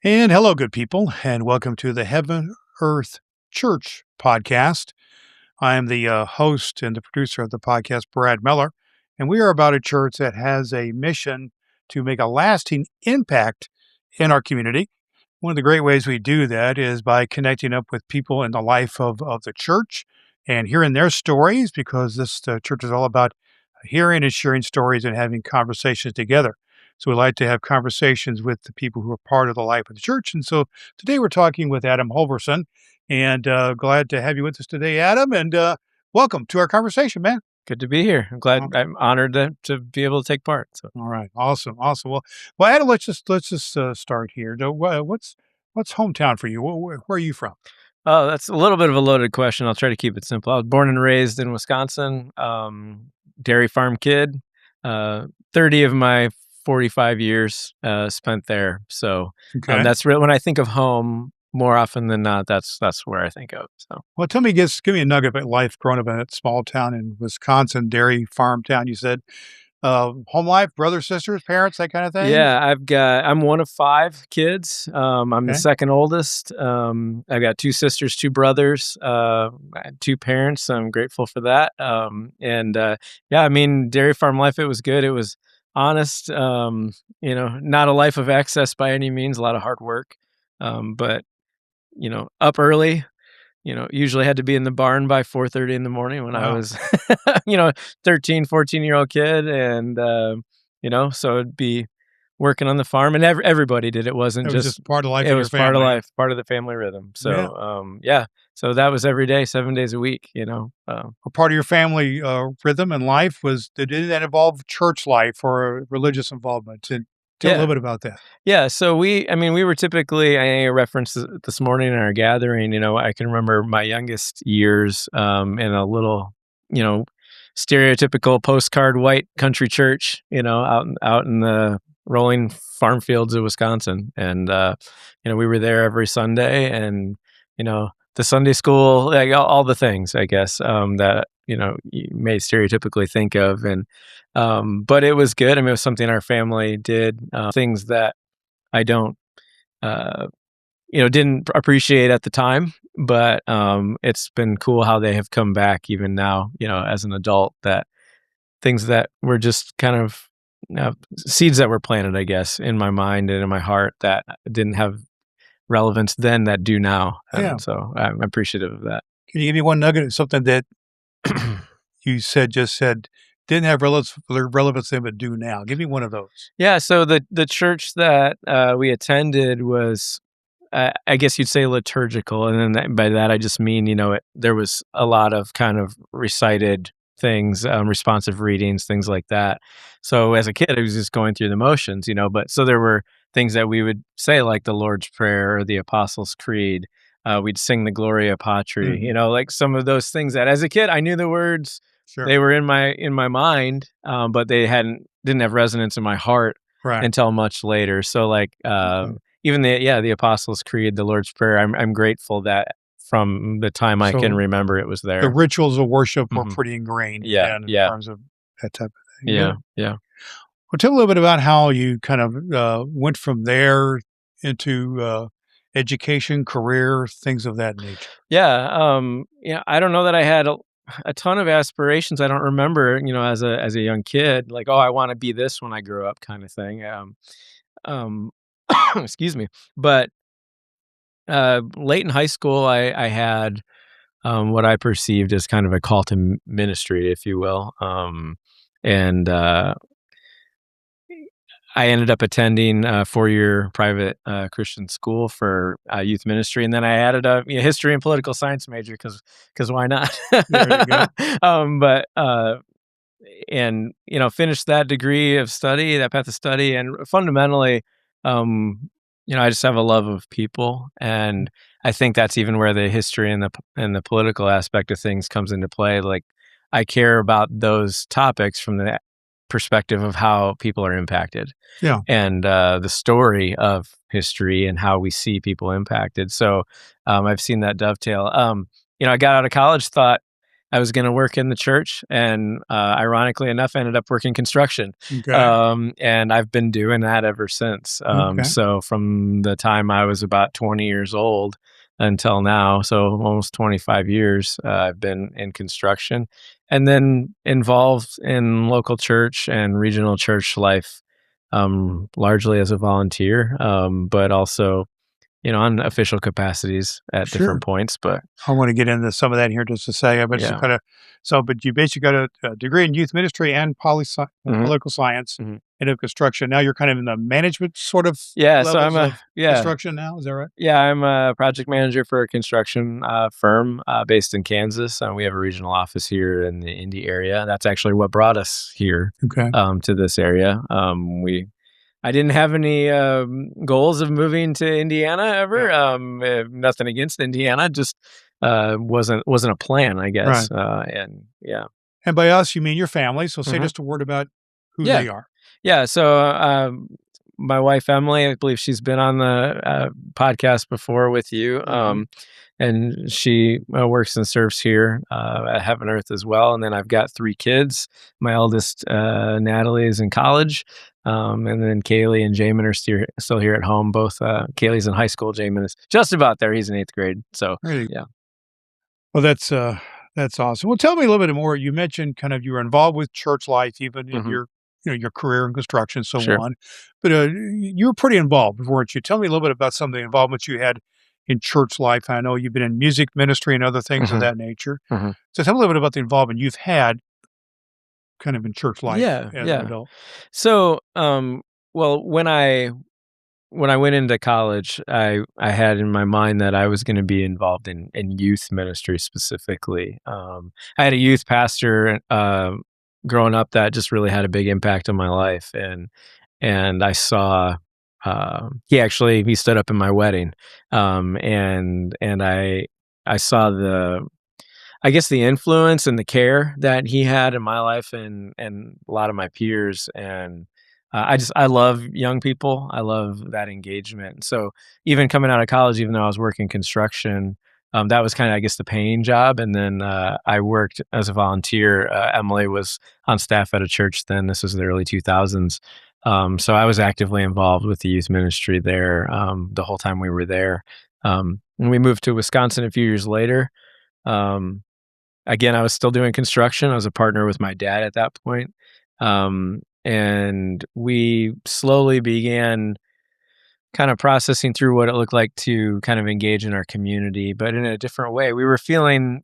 And hello, good people, and welcome to the Heaven Earth Church Podcast. I am the host and the producer of the podcast, Brad Miller, and we are about a church that has a mission to make a lasting impact in our community. One of the great ways we do that is by connecting up with people in the life of the church and hearing their stories, because this church is all about hearing and sharing stories and having conversations together. So we like to have conversations with the people who are part of the life of the church. And so today we're talking with Adam Holverson, and glad to have you with us today, Adam. And welcome to our conversation, man. Good to be here. I'm honored to be able to take part. So, All right, awesome. Well, Adam, let's just start here. What's hometown for you? Where are you from? oh, that's a little bit of a loaded question. I'll try to keep it simple. I was born and raised in Wisconsin, dairy farm kid. 30 of my 45 years spent there. So Okay. that's real. When I think of home, more often than not, that's where I think of. So, Well, give me a nugget of life growing up in that small town in Wisconsin, dairy farm town. You said home life, brothers, sisters, parents, that kind of thing. yeah, I'm one of 5 kids. I'm the Okay. second oldest. I've got 2 sisters, 2 brothers, I had 2 parents. I'm grateful for that. Yeah, I mean, dairy farm life, it was good. It was honest. Not a life of excess by any means. A lot of hard work, but up early. Usually had to be in the barn by 4:30 in the morning when I Wow. was, 13, 14-year-old kid. And, so it'd be working on the farm, and everybody did. It wasn't It was just, just part of life it of your was part of family. life, part of the family rhythm. Yeah. So, yeah. So that was every day, 7 days a week. A part of your family rhythm and life did that involve church life or religious involvement? And tell a little Yeah. bit about that. Yeah, so we were typically, I referenced this morning in our gathering. I can remember my youngest years in a little, you know, stereotypical postcard white country church, out in the rolling farm fields of Wisconsin. And we were there every Sunday, and the Sunday school, like all the things, I guess, that you may stereotypically think of. And but it was good. I mean, it was something our family did, things that I don't, uh, didn't appreciate at the time, but it's been cool how they have come back even now, as an adult, that things that were just kind of seeds that were planted, I guess, in my mind and in my heart that didn't have relevance then that do now. Yeah. And so I'm appreciative of that. Can you give me one nugget of something that you just said didn't have relevance then but do now? Give me one of those. Yeah, so the church that we attended was, I guess you'd say, liturgical, and then by that I just mean, there was a lot of kind of recited things, responsive readings, things like that. So as a kid, I was just going through the motions, But so there were things that we would say, like the Lord's Prayer or the Apostles' Creed. We'd sing the Gloria Patri, Mhm. like some of those things that as a kid I knew the words. Sure. They were in my mind, but they didn't have resonance in my heart Right. until much later. So like Okay. even the Apostles' Creed, the Lord's Prayer, I'm grateful that from the time I can So remember it was the there. rituals of worship were Mhm. pretty ingrained Yeah, in yeah, terms of that type of thing. yeah, Good. yeah. Well, tell me a little bit about how you kind of went from there into education, career, things of that nature. Yeah, I don't know that I had a ton of aspirations. I don't remember, as a young kid, like, oh, I want to be this when I grow up, kind of thing. Um, excuse me. But late in high school, I had what I perceived as kind of a call to ministry, if you will. And I ended up attending a 4-year private Christian school for youth ministry, and then I added a history and political science major because why not? There you go. But and finished that degree of study, that path of study, and fundamentally, I just have a love of people, and I think that's even where the history and the political aspect of things comes into play. Like, I care about those topics from the perspective of how people are impacted, Yeah. and the story of history and how we see people impacted. So I've seen that dovetail. I got out of college, thought, I was going to work in the church, and ironically enough, ended up working construction. Okay. And I've been doing that ever since. Okay. So from the time I was about 20 years old until now, so almost 25 years, I've been in construction, and then involved in local church and regional church life, largely as a volunteer, but also, on official capacities at different Sure. points. But I want to get into some of that here in just a second, but just yeah. kind of but you basically got a degree in youth ministry and Mhm. political science Mhm. and of construction. Now you're kind of in the management sort of Yeah, so levels of construction now. Is that right? I'm a project manager for a construction firm based in Kansas. We have a regional office here in the Indy area. That's actually what brought us here, Okay. to this area. I didn't have any goals of moving to Indiana ever. Yeah. Nothing against Indiana, just wasn't a plan, I Right. guess. And yeah. And by us, you mean your family. So say Mhm. just a word about who Yeah. they are. Yeah, so my wife Emily, I believe she's been on the podcast before with you, Mhm. and she works and serves here at Heaven Earth as well. And then I've got 3 kids. My eldest, Natalie, is in college, and then Kaylee and Jamin are still here at home. Both Kaylee's in high school. Jamin is just about there. He's in 8th grade. So Really. yeah. Well, that's awesome. Well, tell me a little bit more. You mentioned kind of you were involved with church life, even in Hmm. your career in construction, so Sure. on. But you were pretty involved, weren't you? Tell me a little bit about some of the involvement you had in church life. I know you've been in music ministry and other things of Hmm. that nature. Hmm. So tell me a little bit about the involvement you've had kind of in church life Yeah, as an yeah. adult. So, well, when I went into college, I had in my mind that I was going to be involved in youth ministry specifically. I had a youth pastor growing up that just really had a big impact on my life, and I saw he stood up in my wedding, and I saw the influence and the care that he had in my life and a lot of my peers. And I love young people. I love that engagement. So even coming out of college, even though I was working construction, that was kind of, I guess, the paying job. And then I worked as a volunteer. Emily was on staff at a church then. This was the early 2000s. So I was actively involved with the youth ministry there the whole time we were there. And we moved to Wisconsin a few years later. Um, Again, I was still doing construction. I was a partner with my dad at that point. And we slowly began kind of processing through what it looked like to kind of engage in our community, but in a different way. We were feeling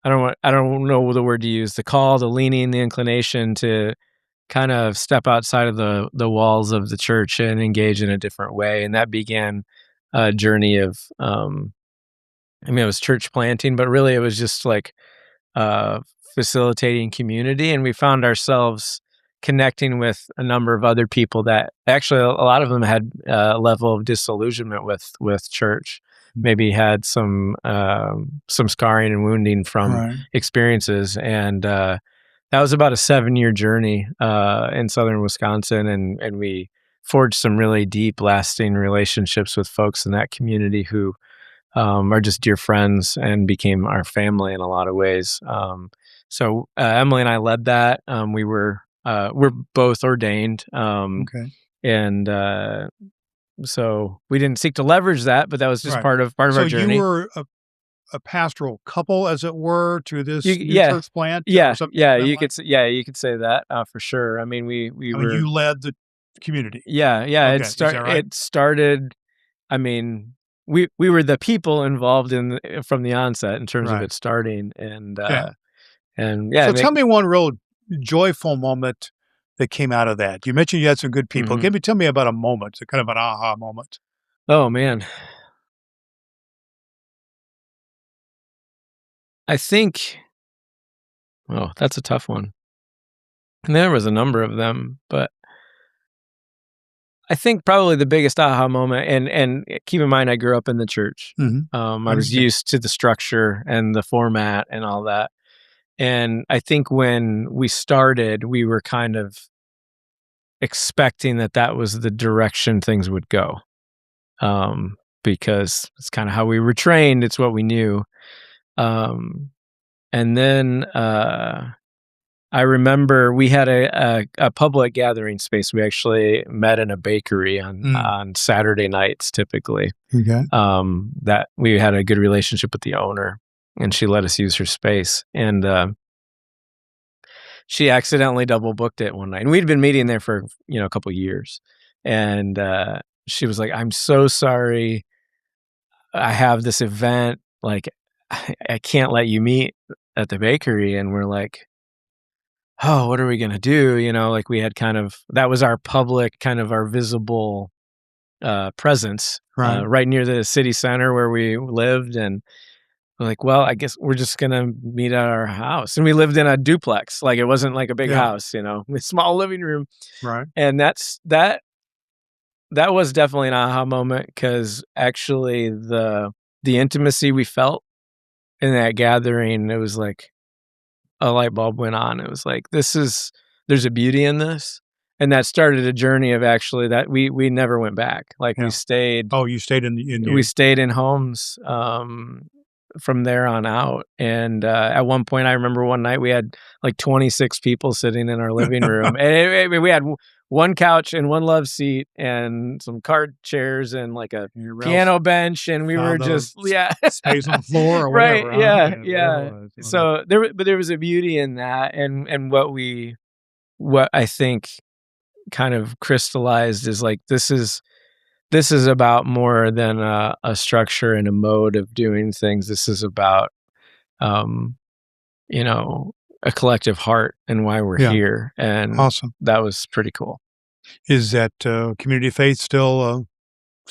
I don't know the word to use, the call, the leaning, the inclination to kind of step outside of the walls of the church and engage in a different way. And that began a journey of it was church planting, but really it was just like uh, facilitating community. And we found ourselves connecting with a number of other people that actually a lot of them had a level of disillusionment with church, maybe had some scarring and wounding from Right. experiences. And that was about a 7-year journey in southern Wisconsin, and we forged some really deep, lasting relationships with folks in that community who are just dear friends and became our family in a lot of ways. So Emily and I led that. We're both ordained, Okay. and so we didn't seek to leverage that, but that was just Right. part of So our you journey. were a pastoral couple, as it were, to this new Yeah, church plant or yeah, something yeah. that You line? could you could say that for sure. I mean, we I mean, were you led the community. yeah. Okay. Is that right? It started. I mean, we were the people involved from the onset in terms of Right. it starting, Okay. and yeah, So tell me one real joyful moment that came out of that. You mentioned you had some good people. mhm. Tell me about a moment, kind of an aha moment. Oh man, I think. Oh, that's a tough one. And there was a number of them, but I think probably the biggest aha moment. And keep in mind, I grew up in the church. Mhm. I I was understand. used to the structure and the format and all that. And I think when we started, we were kind of expecting that was the direction things would go, because it's kind of how we were trained. It's what we knew. And then I remember we had a public gathering space. We actually met in a bakery on Saturday nights, typically. Okay. That we had a good relationship with the owner, and she let us use her space. And she accidentally double booked it one night, and we'd been meeting there for a couple years. And she was like, "I'm so sorry. I have this event. Like, I can't let you meet at the bakery." And we're like, "Oh, what are we gonna do?" Like we had that was our public, kind of our visible presence, Right. right near the city center where we lived. And we're like, well, I guess we're just gonna meet at our house. And we lived in a duplex, like it wasn't like a big Yeah. house, a small living room. Right. And that was definitely an aha moment, because actually the intimacy we felt in that gathering, it was like a light bulb went on. It was like, there's a beauty in this. And that started a journey of actually that we never went back. Like Yeah. we stayed Oh, you stayed in homes from there on out. And at one point, I remember one night we had like 26 people sitting in our living room. And we had one couch and one love seat and some card chairs and like a piano bench. And we were just, space on the floor or right. whatever. Yeah. Huh? Yeah. So there was a beauty in that. And what I think kind of crystallized is like, this is about more than a structure and a mode of doing things. This is about, a collective heart and why we're here. And awesome. That was pretty cool. Is that community of faith still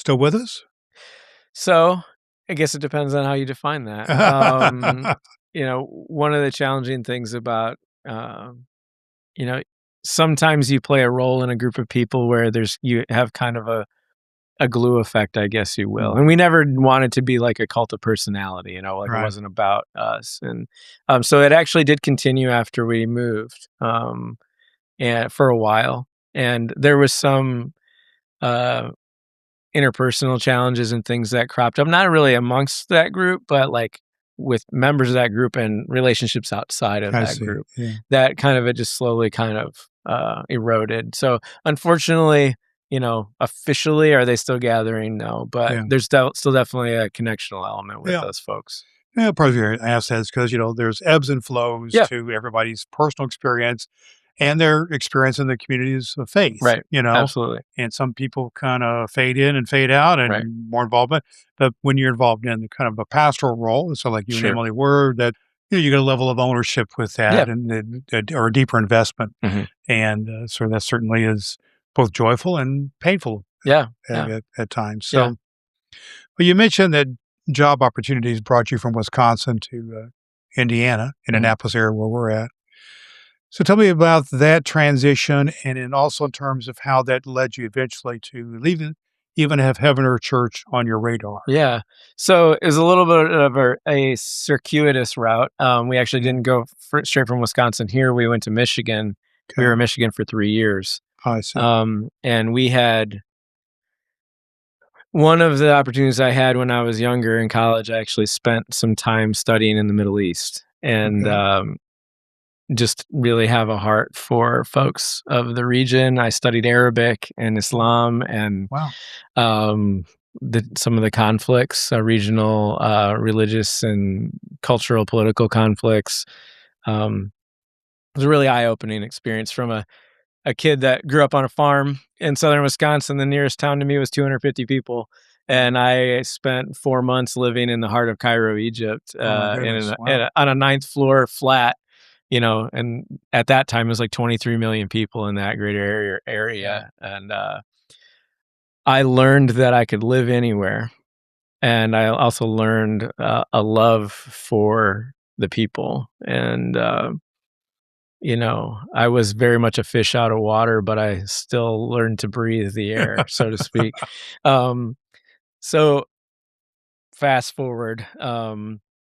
with us? So I guess it depends on how you define that. One of the challenging things about, sometimes you play a role in a group of people where you have kind of a glue effect, I guess you will. And we never wanted to be like a cult of personality, like Right. It wasn't about us. And so it actually did continue after we moved, and for a while. And there was some interpersonal challenges and things that cropped up, not really amongst that group, but like with members of that group and relationships outside of that group. Yeah. That kind of, it just slowly kind of eroded. So unfortunately, officially, are they still gathering? No, but there's still definitely a connectional element with those folks. Yeah, probably ask that is because, there's ebbs and flows to everybody's personal experience and their experience in the communities of faith. Right. Absolutely. And some people kind of fade in and fade out and more involvement. But when you're involved in kind of a pastoral role, so like you and Emily were, that you get a level of ownership with that or a deeper investment. Mm-hmm. And so that certainly is both joyful and painful at times. So, well, you mentioned that job opportunities brought you from Wisconsin to Indiana, Indianapolis area where we're at. So tell me about that transition, and then also in terms of how that led you eventually to even have HeavenEarth Church on your radar. Yeah. So it was a little bit of a circuitous route. We actually didn't go straight from Wisconsin here. We went to Michigan. Okay. We were in Michigan for 3 years. I see. And we had one of the opportunities I had when I was younger in college. I actually spent some time studying in the Middle East, and just really have a heart for folks of the region. I studied Arabic and Islam and some of the conflicts, regional, religious and cultural, political conflicts. It was a really eye-opening experience from a kid that grew up on a farm in southern Wisconsin. The nearest town to me was 250 people. And I spent 4 months living in the heart of Cairo, Egypt, on a 9th floor flat. And at that time, it was like 23 million people in that greater area. And I learned that I could live anywhere. And I also learned a love for the people. And, I was very much a fish out of water, but I still learned to breathe the air, so to speak. So fast forward.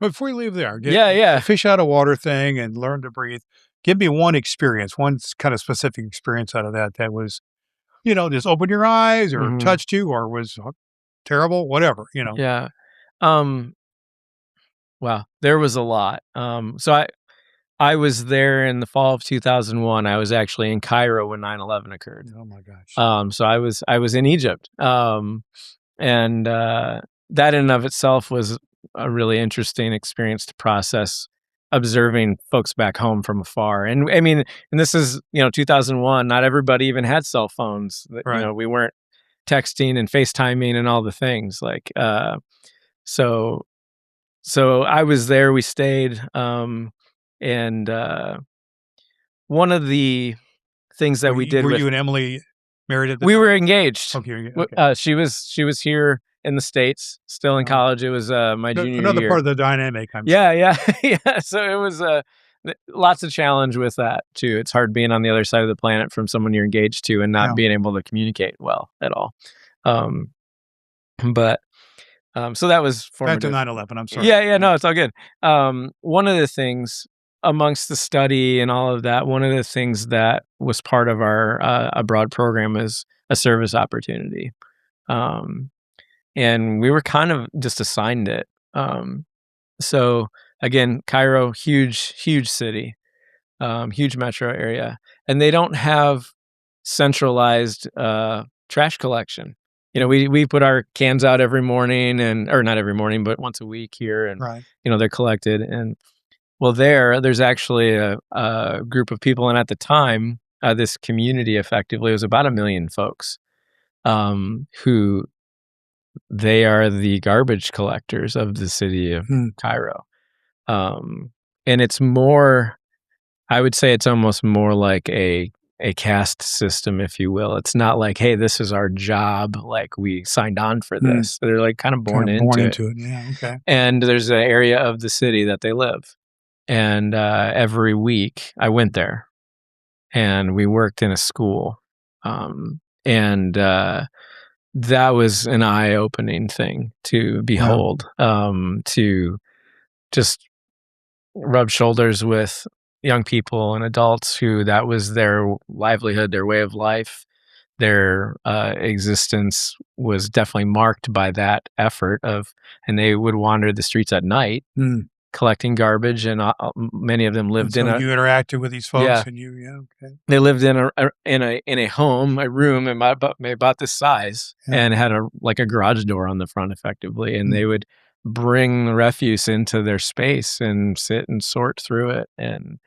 Before you leave there, the fish out of water thing and learn to breathe. Give me one kind of specific experience out of that was, just opened your eyes or touched you or was terrible, whatever, Yeah. Wow. There was a lot. So I was there in the fall of 2001. I was actually in Cairo when 9/11 occurred. Oh my gosh. So I was in Egypt. And that in and of itself was a really interesting experience to process, observing folks back home from afar. And I mean, and this is, 2001, not everybody even had cell phones. Right. We weren't texting and FaceTiming and all the things so I was there, we stayed, and one of the things that we did Were with you and Emily married at the we time? were engaged. Okay. Okay. She was here in the States, still in college. It was my junior Another year. part of the dynamic, I'm Yeah, yeah, yeah. So it was lots of challenge with that too. It's hard being on the other side of the planet from someone you're engaged to and not being able to communicate well at all. Um, but so that was formative. Back to 9/11. I'm sorry. Yeah, no, it's all good. One of the things amongst the study and all of that, one of the things that was part of our abroad program is a service opportunity. And we were kind of just assigned it. So again, Cairo, huge city, huge metro area, and they don't have centralized trash collection. We put our cans out every morning, or not every morning, but once a week here, and Right. they're collected. And well, there's actually a group of people, and at the time, this community effectively was about 1 million folks, who they are the garbage collectors of the city of Cairo. And it's more, I would say it's almost more like a caste system, if you will. It's not like, hey, this is our job, like we signed on for this. They're like kind of born into it. Yeah, okay. And there's an area of the city that they live. And every week I went there and we worked in a school. And that was an eye-opening thing to behold, to just rub shoulders with young people and adults who that was their livelihood, their way of life. Their existence was definitely marked by that effort and they would wander the streets at night collecting garbage, and many of them lived you interacted with these folks, and they lived in a home, a room about this size, and had a garage door on the front, effectively, and they would bring the refuse into their space and sit and sort through it and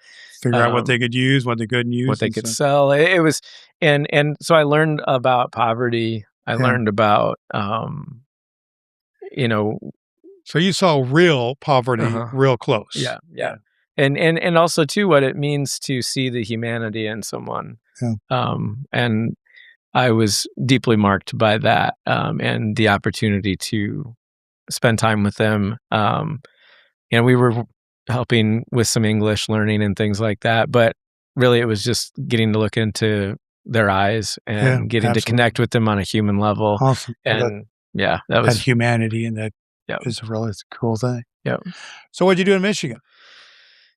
figure out what they could use, what they couldn't use, what they could sell. It was, and so I learned about poverty. I learned about, So you saw real poverty real close. Yeah. And also too what it means to see the humanity in someone. And I was deeply marked by that, and the opportunity to spend time with them. And we were helping with some English learning and things like that, but really it was just getting to look into their eyes and getting to connect with them on a human level. Awesome. And that was humanity, and that is a really cool thing. Yeah. So what'd you do in Michigan?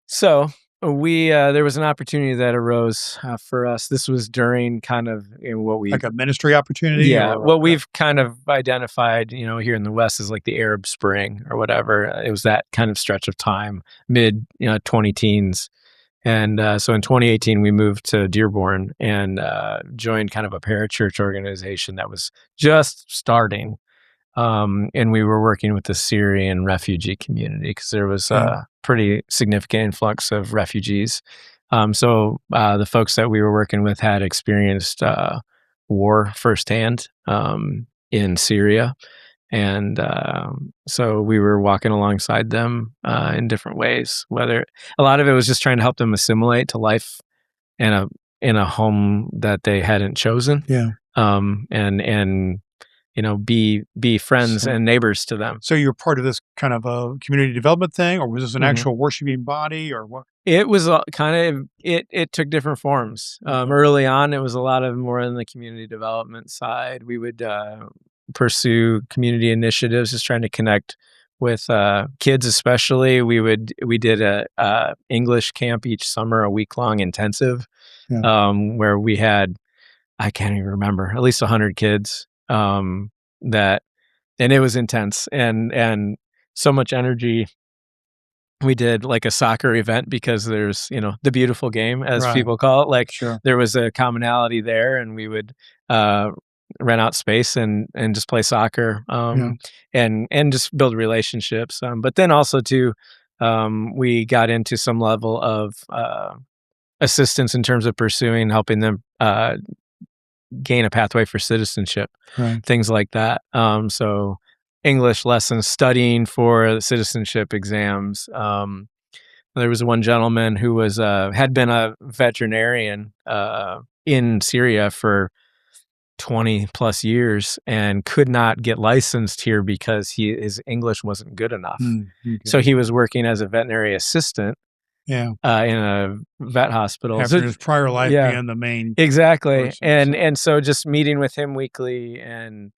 So we there was an opportunity that arose for us. This was during kind of what we like a ministry opportunity. Yeah, what we've kind of identified, here in the West is like the Arab Spring or whatever. It was that kind of stretch of time, mid 20-teens. And so in 2018, we moved to Dearborn and joined kind of a parachurch organization that was just starting. And we were working with the Syrian refugee community because there was a pretty significant influx of refugees. So the folks that we were working with had experienced war firsthand in Syria. And so we were walking alongside them in different ways. Whether a lot of it was just trying to help them assimilate to life in a home that they hadn't chosen. And be friends and neighbors to them. So you're part of this kind of a community development thing, or was this an actual worshiping body, or what? It was it took different forms. Early on, it was a lot of more on the community development side. We would pursue community initiatives, just trying to connect with kids, especially. We did a English camp each summer, a week-long intensive, where we had, I can't even remember, at least 100 kids. And it was intense and so much energy we did like a soccer event because there's, the beautiful game, as Right. people call it. Like Sure. there was a commonality there, and we would rent out space and just play soccer, and just build relationships. But then also too, we got into some level of assistance in terms of helping them gain a pathway for citizenship, things like that. So English lessons, studying for citizenship exams. There was one gentleman who was had been a veterinarian in Syria for 20 plus years and could not get licensed here because his English wasn't good enough. So he was working as a veterinary assistant in a vet hospital. After his prior life being the main exactly person, and so just meeting with him weekly, and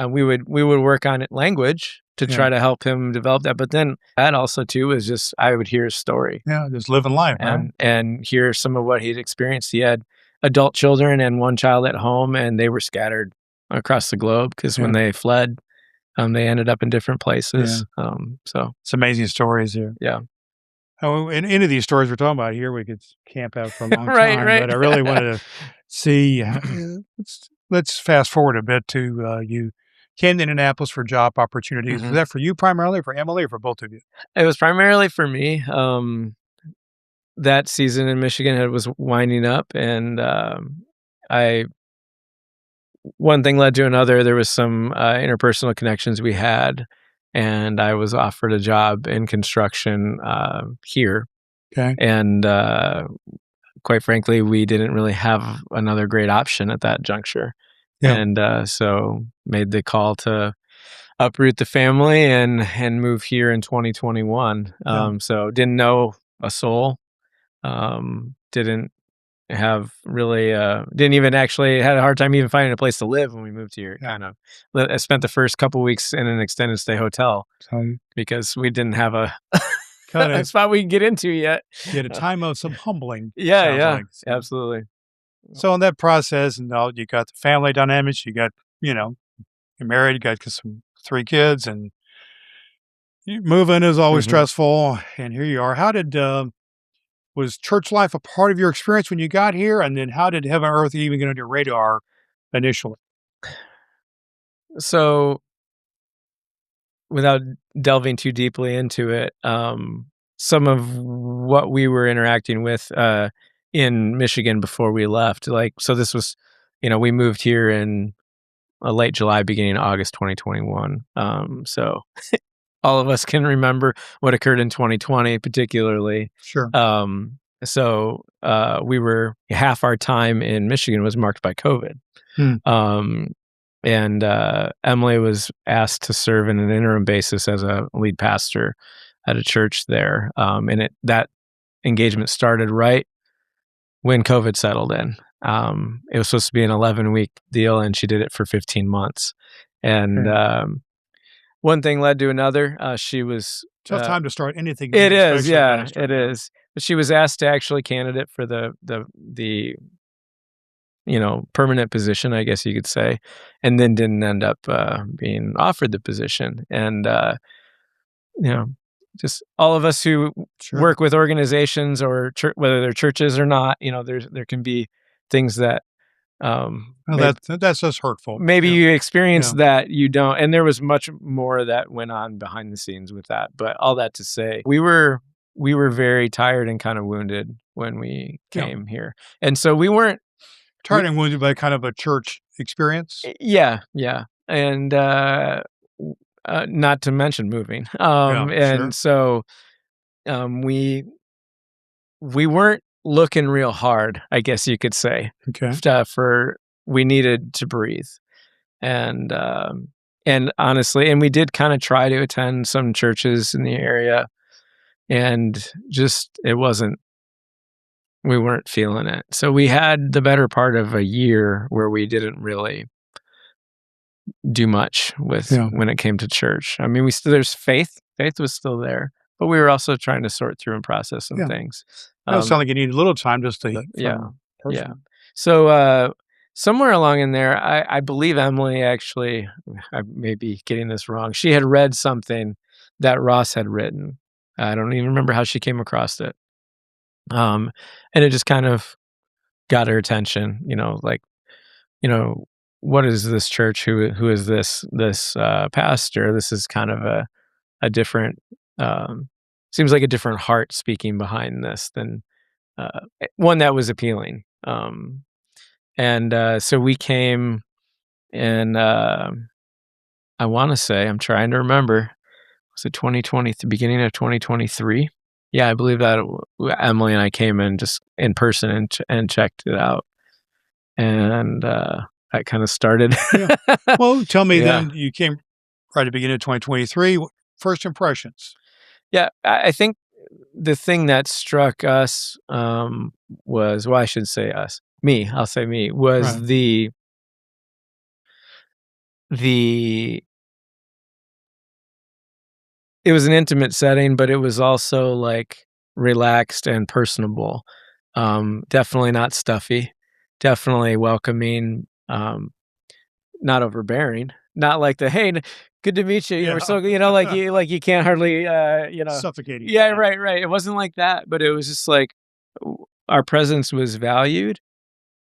we would work on language to try to help him develop that. But then that also too was just, I would hear his story, just living life, and hear some of what he'd experienced. He had adult children and one child at home, and they were scattered across the globe because when they fled, they ended up in different places. So it's amazing stories here. Oh, and any of these stories we're talking about here, we could camp out for a long time. But I really wanted to see. Let's fast forward a bit to you came to Indianapolis for job opportunities. Was that for you primarily, for Emily, or for both of you? It was primarily for me. That season in Michigan, it was winding up, and one thing led to another. There was some interpersonal connections we had, and I was offered a job in construction here. And quite frankly, we didn't really have another great option at that juncture. And so made the call to uproot the family and move here in 2021. So didn't know a soul. Didn't have really didn't even actually had a hard time even finding a place to live when we moved here. I spent the first couple weeks in an extended stay hotel because we didn't have a spot we could get into yet. You had a time of some humbling. Absolutely. So in that process, and you got the family dynamics, you got you're married, you got some 3 kids, and moving is always stressful. And here you are. How did was church life a part of your experience when you got here? And then how did Heaven Earth even get on your radar initially? So without delving too deeply into it, some of what we were interacting with in Michigan before we left, so this was, we moved here in late July, beginning of August 2021. So all of us can remember what occurred in 2020, particularly. Sure. So we were, half our time in Michigan was marked by COVID. And Emily was asked to serve in an interim basis as a lead pastor at a church there. And that engagement started right when COVID settled in. It was supposed to be an 11-week deal, and she did it for 15 months. And one thing led to another. She was tough time to start anything. It is, it is. But she was asked to actually candidate for the permanent position, I guess you could say, and then didn't end up being offered the position. And just all of us who work with organizations or whether they're churches or not, there can be things that that's just hurtful. Maybe you experience that you don't, and there was much more that went on behind the scenes with that. But all that to say, we were very tired and kind of wounded when we came here, and so we weren't tired and wounded by kind of a church experience. And not to mention moving, so we weren't looking real hard, I guess you could say. We needed to breathe, and honestly, and we did kind of try to attend some churches in the area, and just we weren't feeling it. So we had the better part of a year where we didn't really do much with when it came to church. I mean, there's faith was still there, but we were also trying to sort through and process some things. It sounds like you need a little time just to So somewhere along in there, I believe Emily, actually, I may be getting this wrong, she had read something that Ross had written I don't even remember how she came across it. And it just kind of got her attention, like, you know, what is this church? Who is this pastor? This is kind of a different, seems like a different heart speaking behind this than one that was appealing. And so we came, and I want to say, I'm trying to remember, was it 2020, the beginning of 2023? Yeah, I believe that Emily and I came in just in person and checked it out, and that kind of started. Yeah. Well, tell me Yeah. then, you came right at the beginning of 2023. First impressions. Yeah, I think the thing that struck us was, well, I should say us, me. I'll say me was Right. the it was an intimate setting, but it was also like relaxed and personable. Definitely not stuffy, definitely welcoming, not overbearing, not like the, "Hey, good to meet you. Yeah. We're so," like you can't hardly, Suffocating. Yeah, right. It wasn't like that, but it was just like our presence was valued,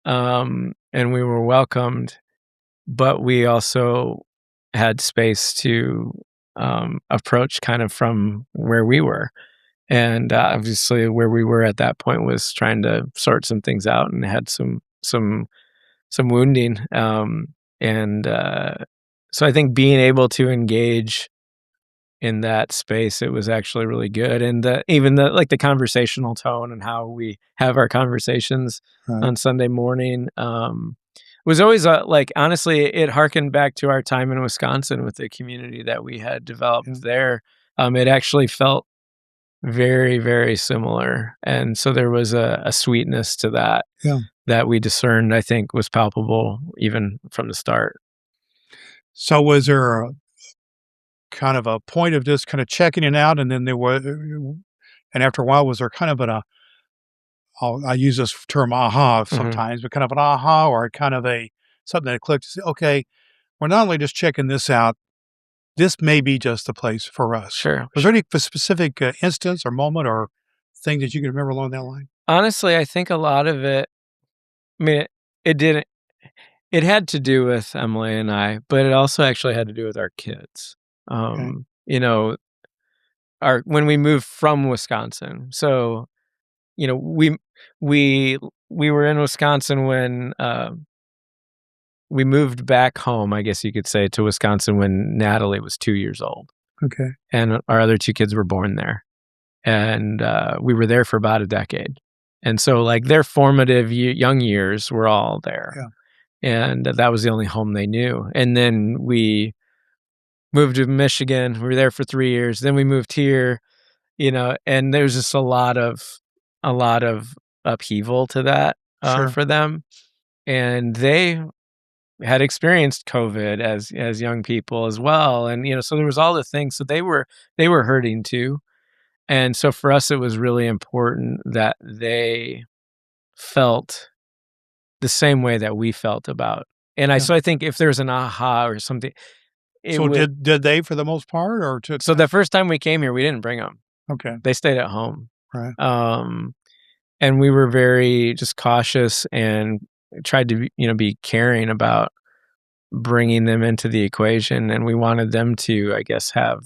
and we were welcomed, but we also had space to approach kind of from where we were. And obviously, where we were at that point was trying to sort some things out and had some wounding. And so I think being able to engage in that space, it was actually really good. And even the conversational tone and how we have our conversations Right. on Sunday morning was always like, honestly, it harkened back to our time in Wisconsin with the community that we had developed there. It actually felt very, very similar. And so there was a sweetness to that that we discerned, I think, was palpable even from the start. So was there kind of a point of just kind of checking it out, and then and after a while, was there kind of I use this term aha sometimes, but kind of an aha or kind of something that clicked, okay, we're not only just checking this out, this may be just the place for us. Sure. Was there any specific instance or moment or thing that you can remember along that line? Honestly, I think a lot of it, I mean, it didn't, it had to do with Emily and I, but it also actually had to do with our kids. Okay. You know, when we moved from Wisconsin. So, we were in Wisconsin when we moved back home, I guess you could say, to Wisconsin when Natalie was 2 years old, Okay. and our other two kids were born there. And we were there for about a decade. And so, like, their formative young years were all there. Yeah. And that was the only home they knew. And then we moved to Michigan. We were there for 3 years. Then we moved here, and there's just a lot of upheaval to that Sure. for them. And they had experienced COVID as young people as well. And, so there was all the things. So they were hurting too. And so for us, it was really important that they felt the same way that we felt about. And so I think if there's an aha or something, So did they for the most part, or so the first time we came here, we didn't bring them. Okay. They stayed at home. Right. And we were very just cautious and tried to be caring about bringing them into the equation. And we wanted them to, I guess, have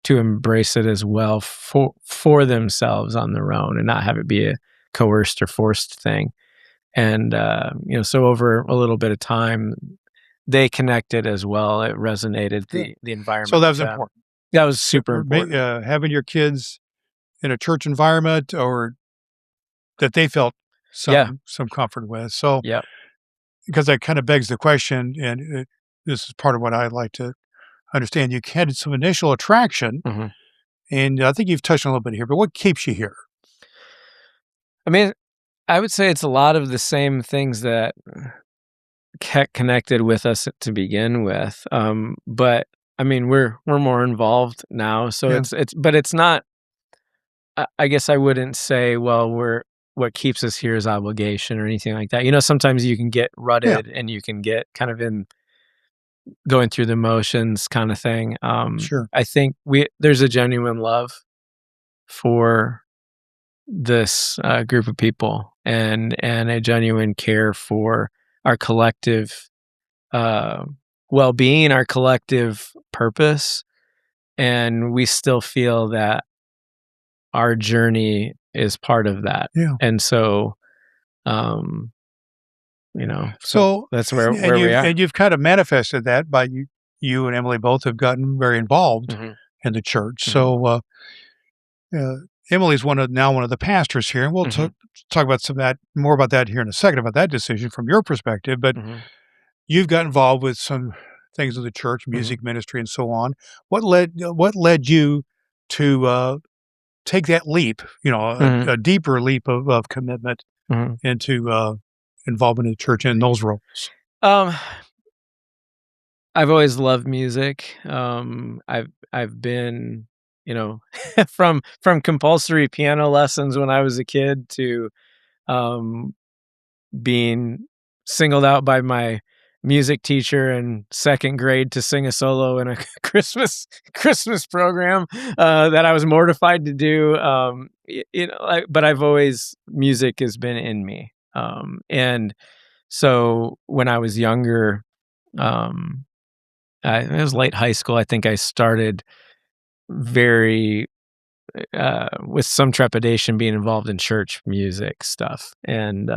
to embrace it as well for themselves on their own and not have it be a coerced or forced thing. And, so over a little bit of time, they connected as well. It resonated, the environment. So that was important. That was super important. Having your kids in a church environment or that they felt some comfort with. So, because that kind of begs the question, and this is part of what I like to understand. You had some initial attraction, and I think you've touched on a little bit here, but what keeps you here? I mean, I would say it's a lot of the same things that connected with us to begin with. But I mean, we're more involved now, so it's not. I guess I wouldn't say, well, what keeps us here is obligation or anything like that. Sometimes you can get rutted and you can get kind of in going through the motions kind of thing. Sure. I think there's a genuine love for this group of people, and a genuine care for our collective well-being, our collective purpose, and we still feel that our journey is part of that. Yeah. And so, so that's where we are. And you've kind of manifested that by you and Emily both have gotten very involved in the church. So Emily's one of the pastors here, and we'll talk about more about that here in a second, about that decision from your perspective. But you've got involved with some things of the church, music ministry, and so on. What led you to take that leap? A deeper leap of commitment into involvement in the church in those roles. I've always loved music. I've been, from compulsory piano lessons when I was a kid to being singled out by my music teacher in second grade to sing a solo in a Christmas program that I was mortified to do. But music has been in me. And so when I was younger, it was late high school, I think I started very with some trepidation being involved in church music stuff, and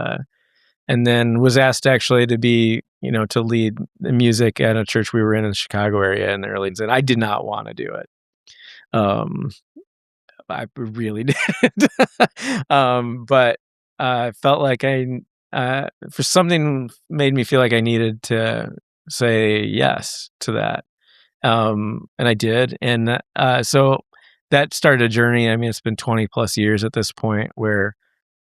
then was asked actually to be, to lead the music at a church we were in the Chicago area in the early days, and I did not want to do it. I really did. But I felt like for something made me feel like I needed to say yes to that. And I did. And so that started a journey. I mean, it's been 20 plus years at this point, where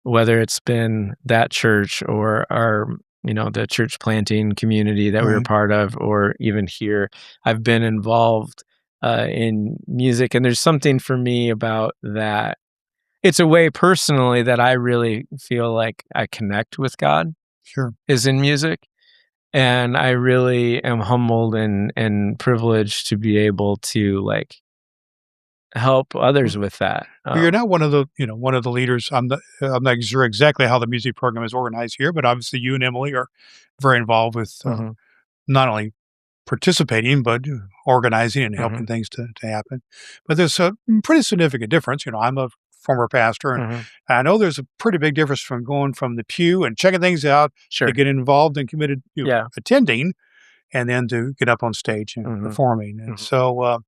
whether it's been that church or our, the church planting community that we were part of, or even here, I've been involved in music. And there's something for me about that. It's a way personally that I really feel like I connect with God. Sure. Is in music. And I really am humbled and privileged to be able to help others with that. Well, you're not one of the leaders. I'm not sure exactly how the music program is organized here, but obviously you and Emily are very involved with not only participating, but organizing and helping things to happen. But there's a pretty significant difference. I'm a former pastor, and I know there's a pretty big difference from going from the pew and checking things out to get involved and committed, attending, and then to get up on stage and performing. And so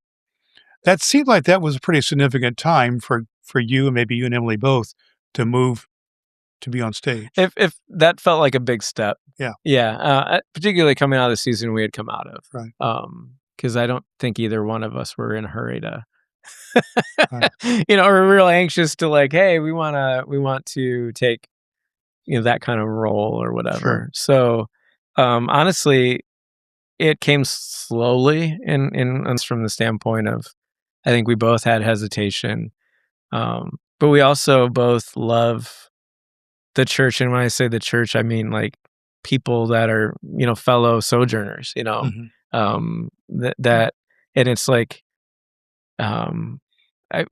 that seemed like that was a pretty significant time for you, and maybe you and Emily both, to move to be on stage. If that felt like a big step. Yeah. Particularly coming out of the season we had come out of. Right. Because I don't think either one of us were in a hurry to, we're real anxious to hey, we want to take, that kind of role or whatever. Sure. So, honestly, it came slowly and from the standpoint of, I think we both had hesitation. But we also both love the church. And when I say the church, I mean people that are, fellow sojourners, that, and it's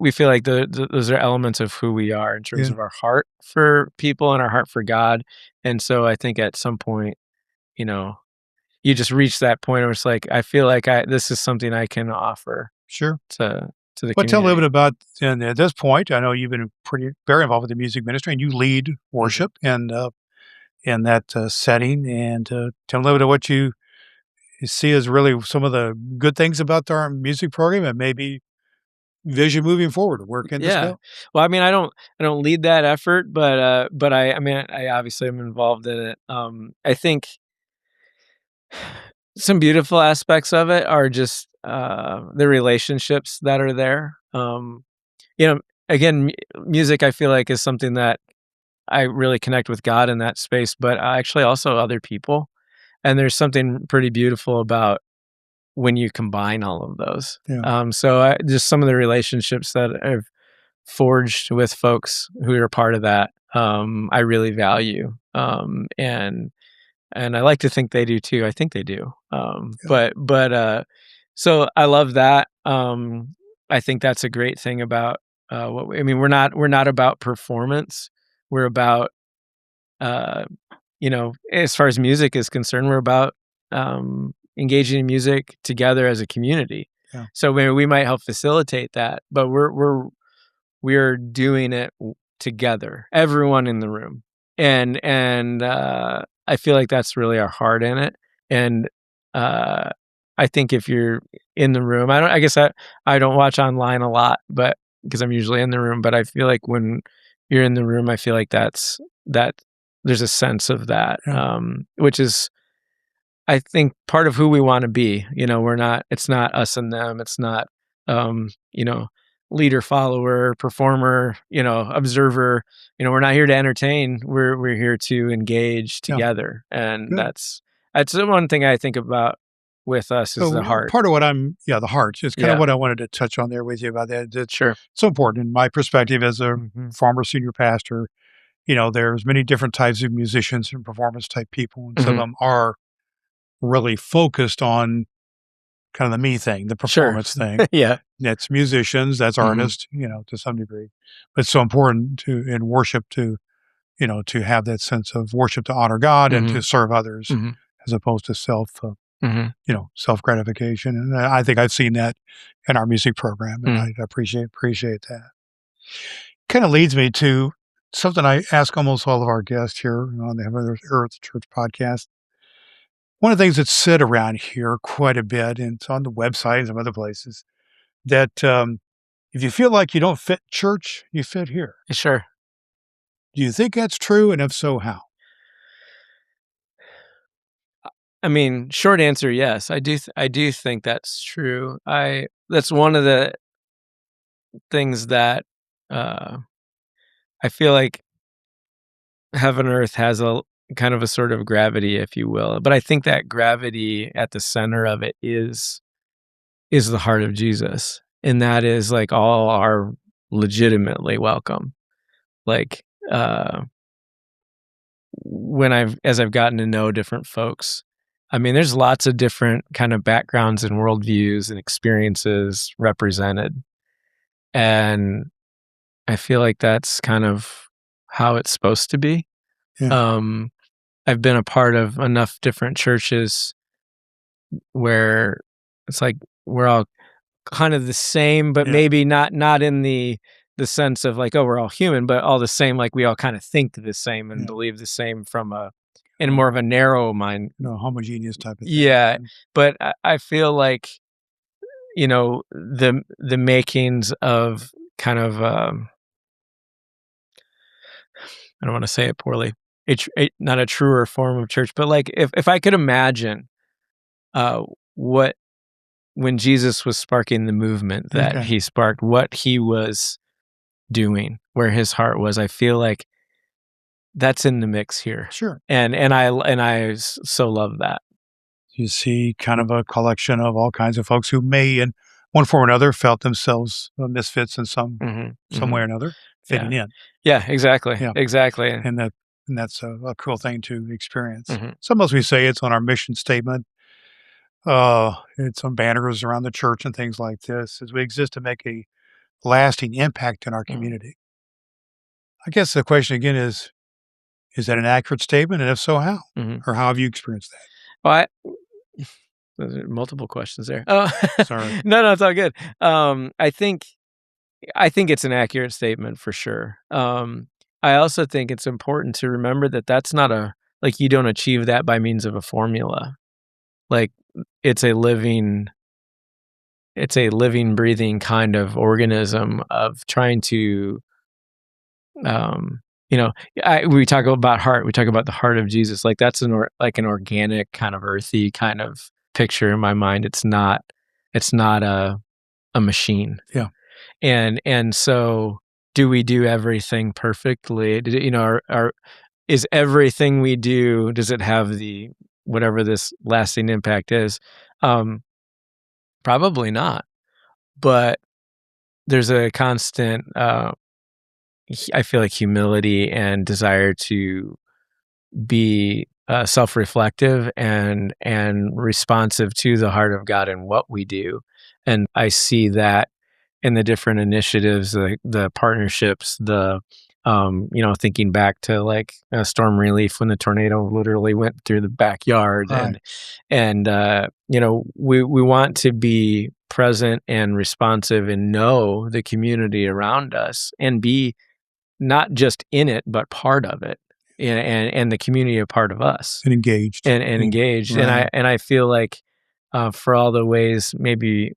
we feel like those are elements of who we are in terms of our heart for people and our heart for God. And so I think at some point, you just reach that point where it's I feel like this is something I can offer. Sure. To the community. Tell a little bit about, and at this point, I know you've been very involved with the music ministry, and you lead worship in that setting. And tell a little bit of what you see as really some of the good things about our music program, and maybe vision moving forward. Where can this go? Well, I mean, I don't lead that effort, but I obviously am involved in it. I think some beautiful aspects of it are just the relationships that are there. Again, music, I feel like, is something that I really connect with God in that space, but actually also other people. And there's something pretty beautiful about when you combine all of those. Yeah. So just some of the relationships that I've forged with folks who are part of that, I really value. And I like to think they do too. I think they do. But so I love that. I think that's a great thing about we're not about performance. We're about, as far as music is concerned, we're about engaging in music together as a community. Yeah. So we might help facilitate that, but we're doing it together, everyone in the room, and I feel like that's really our heart in it. And I think if you're in the room, I guess I don't watch online a lot, but because I'm usually in the room, but I feel like when you're in the room, I feel like that there's a sense of that, which is, I think, part of who we want to be. It's not us and them. It's not, leader, follower, performer, observer. We're not here to entertain. We're here to engage together. And Good. that's the one thing I think about with us is the heart. Part of what the heart is kind of what I wanted to touch on there with you about that. It's Sure. so important in my perspective as a former senior pastor. There's many different types of musicians and performance type people, and some of them are really focused on kind of the me thing, the performance thing. Yeah. That's musicians, that's artists, to some degree. But it's so important in worship to have that sense of worship to honor God and to serve others as opposed to self gratification. And I think I've seen that in our music program, and I appreciate that. Kind of leads me to something I ask almost all of our guests here on the HeavenEarth Church Podcast. One of the things that's said around here quite a bit, and it's on the website and some other places, that if you feel like you don't fit church, you fit here. Sure. Do you think that's true? And if so, how? I mean, short answer, yes. I do think that's true. That's one of the things that I feel like Heaven Earth has a kind of a sort of gravity, if you will. But I think that gravity at the center of it is the heart of Jesus. And that is like all are legitimately welcome. Like as I've gotten to know different folks, I mean, there's lots of different kind of backgrounds and worldviews and experiences represented. And I feel like that's kind of how it's supposed to be. Yeah. I've been a part of enough different churches where it's like we're all kind of the same, but maybe not in the sense of like, oh, we're all human, but all the same, like we all kind of think the same and believe the same in more of a narrow mind. Homogeneous type of thing. Yeah. But I feel like, the makings of kind of, I don't want to say it poorly, not a truer form of church, but like if I could imagine when Jesus was sparking the movement that he sparked, what he was doing, where his heart was, I feel like that's in the mix here. Sure. And I so love that. You see kind of a collection of all kinds of folks who may in one form or another felt themselves misfits in some way or another, fitting in. Yeah, exactly. Yeah. Exactly. And that's a cool thing to experience. Sometimes we say it's on our mission statement. It's on banners around the church and things like this, as we exist to make a lasting impact in our community. I guess the question again is that an accurate statement? And if so, how? Or how have you experienced that? Well, there's multiple questions there. Oh, sorry. No, it's all good. I think it's an accurate statement for sure. I also think it's important to remember that that's not you don't achieve that by means of a formula. Like it's a living, breathing kind of organism of trying to, we talk about heart. We talk about the heart of Jesus. Like that's an organic kind of earthy kind of picture in my mind. It's not a machine. Yeah. And so do we do everything perfectly? Is everything we do, does it have the whatever this lasting impact is? Probably not. But there's a constant, I feel like, humility and desire to be self-reflective and responsive to the heart of God in what we do. And I see that the different initiatives, the partnerships, thinking back to like storm relief when the tornado literally went through the backyard, Right. and we want to be present and responsive and know the community around us and be not just in it but part of it, and the community a part of us And engaged. and engaged. Right. And I feel like for all the ways maybe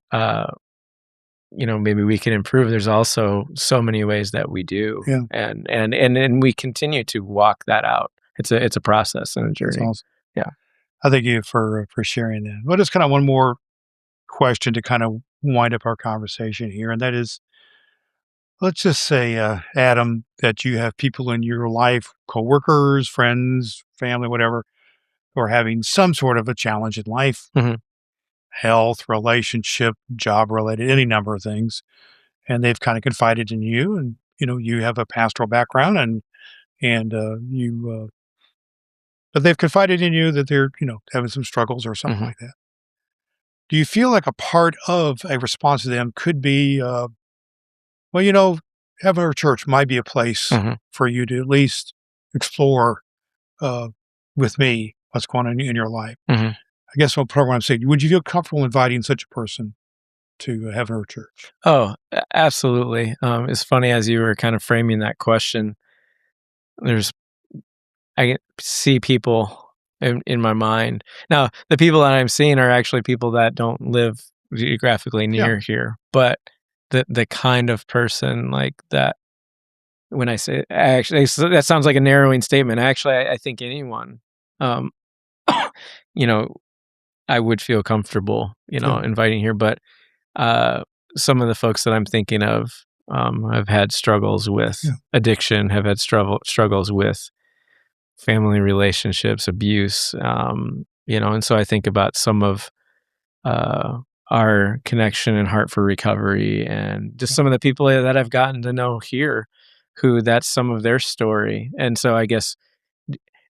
maybe we can improve, there's also so many ways that we do. Yeah. And we continue to walk that out. It's a process and a journey. That's awesome. Yeah. I thank you for sharing that. Well, just kind of one more question to kind of wind up our conversation here, and that is, let's just say, Adam, that you have people in your life, coworkers, friends, family, whatever, who are having some sort of a challenge in life, Mhm. health, relationship, job related, any number of things, and they've kind of confided in you, and you have a pastoral background, and but they've confided in you that they're having some struggles or something Mhm. like that. Do you feel like a part of a response to them could be, HeavenEarth Church might be a place Mhm. for you to at least explore uh, with me what's going on in your life? Mhm. I guess what I'm saying, would you feel comfortable inviting such a person to HeavenEarth Church? Oh, absolutely. It's funny, as you were kind of framing that question, I see people in my mind. Now, the people that I'm seeing are actually people that don't live geographically near here, but the kind of person like that. When I say, actually, that sounds like a narrowing statement. Actually, I think anyone, um, you know, I would feel comfortable, Yeah. inviting here. But some of the folks that I'm thinking of have had struggles with Yeah. addiction, have had struggles with family relationships, abuse, and so I think about some of our connection and Heart for Recovery, and just some of the people that I've gotten to know here, who that's some of their story. And so I guess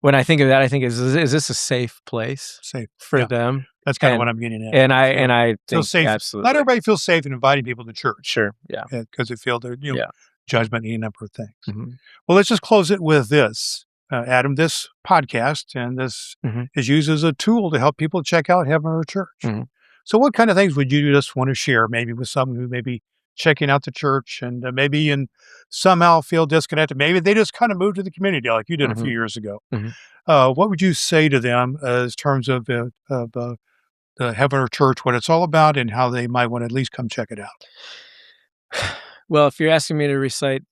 when I think of that, I think, is this a safe place Safe. for Yeah. them? That's kind of what I'm getting at. And I Feel think safe. absolutely. Not everybody feels safe in inviting people to church. Sure. Yeah. Because they feel their Yeah. judgment and any number of things. Mm-hmm. Well, let's just close it with this. Adam, this podcast and this Mm-hmm. is used as a tool to help people check out HeavenEarth Church. Mm-hmm. So what kind of things would you just want to share maybe with someone who may be checking out the church and maybe somehow feel disconnected? Maybe they just kind of moved to the community like you did a few years ago. Mm-hmm. What would you say to them as terms of the HeavenEarth Church, what it's all about, and how they might want to at least come check it out? Well, if you're asking me to recite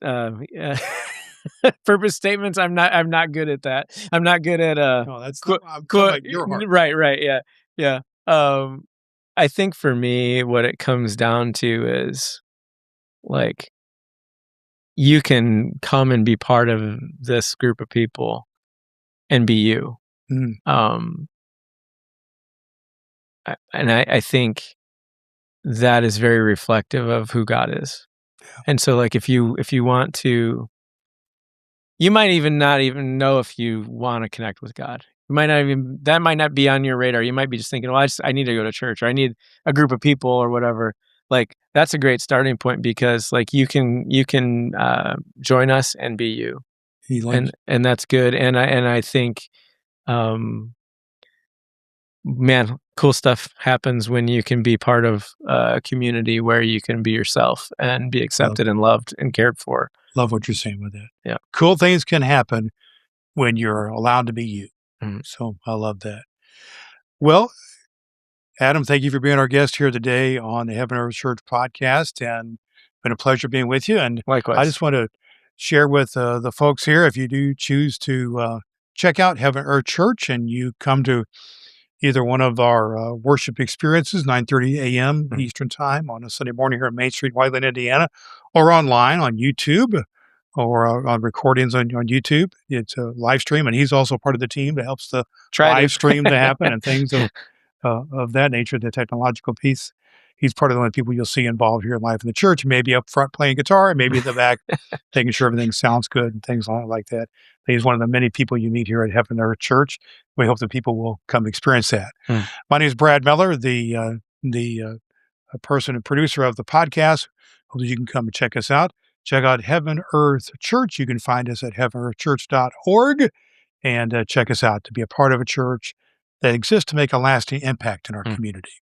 purpose statements, I'm not good at that. I'm not good at No, that's not, I'm talking about your heart. Right, yeah. I think for me, what it comes down to is, like, you can come and be part of this group of people and be you. Mm. I think that is very reflective of who God is. Yeah. And so, like, if you want to, you might even not even know if you want to connect with God. That might not be on your radar. You might be just thinking, well, I need to go to church, or I need a group of people or whatever. Like, that's a great starting point, because like you can join us and be you. And that's good. And I think, man, cool stuff happens when you can be part of a community where you can be yourself and be accepted and loved and cared for. Love what you're saying with that. Yeah. Cool things can happen when you're allowed to be you. Mm-hmm. So I love that. Well, Adam, thank you for being our guest here today on the HeavenEarth Church podcast, and it's been a pleasure being with you. And Likewise. I just want to share with the folks here, if you do choose to check out HeavenEarth Church and you come to either one of our worship experiences, 9:30 a.m. Eastern Time on a Sunday morning here at Main Street, Whiteland, Indiana, or online on YouTube, or on recordings on YouTube. It's a live stream, and he's also part of the team that helps the live stream to happen and things of that nature, the technological piece. He's part of the only people you'll see involved here in life in the church, maybe up front playing guitar, and maybe at the back making sure everything sounds good and things like that. He's one of the many people you meet here at HeavenEarth Church. We hope that people will come experience that. My name is Brad Miller, the person and producer of the podcast, well, you can come and check us out. Check out Heaven Earth Church. You can find us at heavenearthchurch.org and check us out to be a part of a church that exists to make a lasting impact in our community.